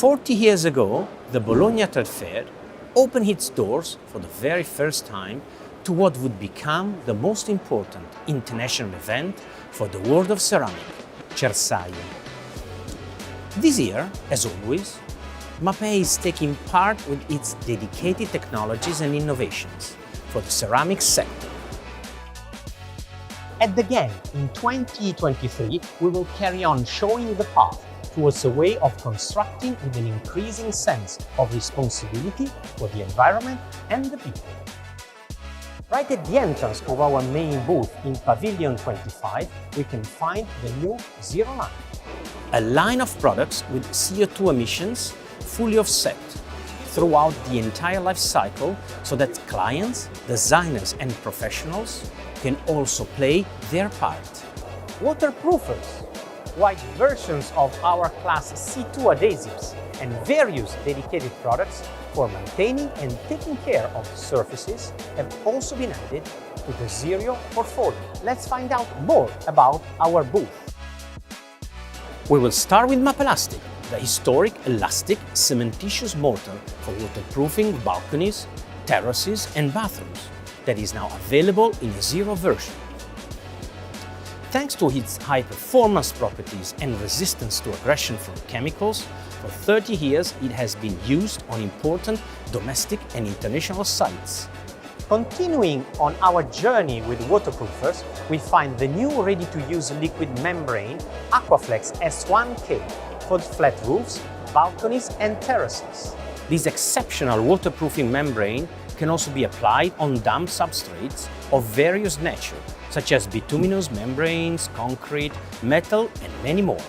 40 years ago, the Bologna Trade Fair opened its doors for the very first time to what would become the most important international event for the world of ceramic, Cersaie. This year, as always, Mapei is taking part with its dedicated technologies and innovations for the ceramics sector. At the Gang in 2023, we will carry on showing the path towards a way of constructing with an increasing sense of responsibility for the environment and the people. Right at the entrance of our main booth in Pavilion 25, we can find the new Zero Line, a line of products with CO2 emissions fully offset throughout the entire life cycle so that clients, designers and professionals can also play their part. Waterproofers, white versions of our Class C2 adhesives and various dedicated products for maintaining and taking care of surfaces have also been added to the Zero portfolio. Let's find out more about our booth. We will start with Mapelastic, the historic elastic cementitious mortar for waterproofing balconies, terraces and bathrooms that is now available in a Zero version. Thanks to its high performance properties and resistance to aggression from chemicals, for 30 years it has been used on important domestic and international sites. Continuing on our journey with waterproofers, we find the new ready-to-use liquid membrane Aquaflex S1K for flat roofs, balconies and terraces. This exceptional waterproofing membrane can also be applied on damp substrates of various nature, such as bituminous membranes, concrete, metal and many more.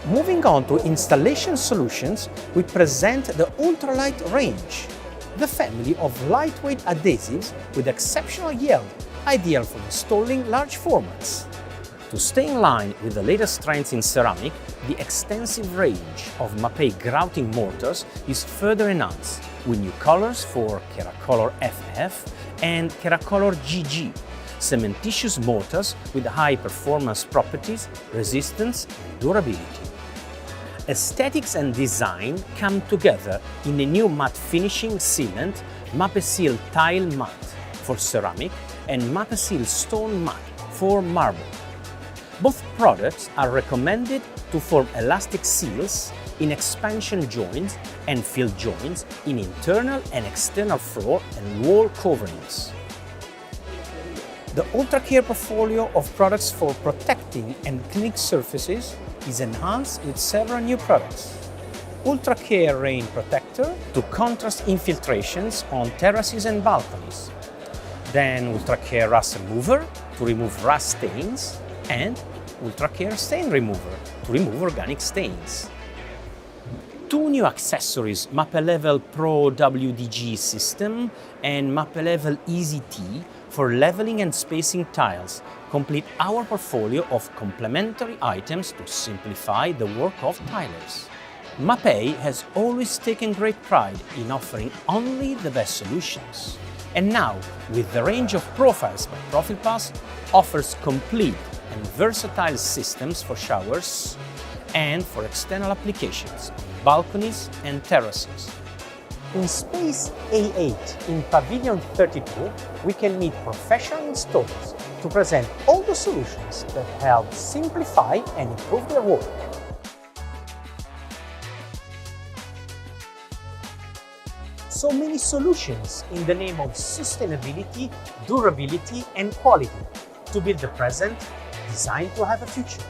Moving on to installation solutions, we present the Ultralight range, the family of lightweight adhesives with exceptional yield, ideal for installing large formats. To stay in line with the latest trends in ceramic, the extensive range of Mapei grouting mortars is further enhanced with new colors for Ceracolor FF and Ceracolor GG, cementitious mortars with high performance properties, resistance and durability. Aesthetics and design come together in the new matte finishing sealant Mapei Tile Matte for ceramic and Mapei Stone Matte for marble. Both products are recommended to form elastic seals in expansion joints and fill joints in internal and external floor and wall coverings. The UltraCare portfolio of products for protecting and cleaning surfaces is enhanced with several new products. UltraCare Rain Protector to contrast infiltrations on terraces and balconies. Then UltraCare Rust Remover to remove rust stains and UltraCare Stain Remover to remove organic stains. Two new accessories, Mapei Level Pro WDG system and Mapei Level Easy T for leveling and spacing tiles, complete our portfolio of complementary items to simplify the work of tilers. Mapei has always taken great pride in offering only the best solutions. And now, with the range of profiles by Profilpass, offers complete and versatile systems for showers and for external applications on balconies and terraces. In Space A8 in Pavilion 32, we can meet professional installers to present all the solutions that help simplify and improve their work. So many solutions in the name of sustainability, durability and quality to build the present, designed to have a future.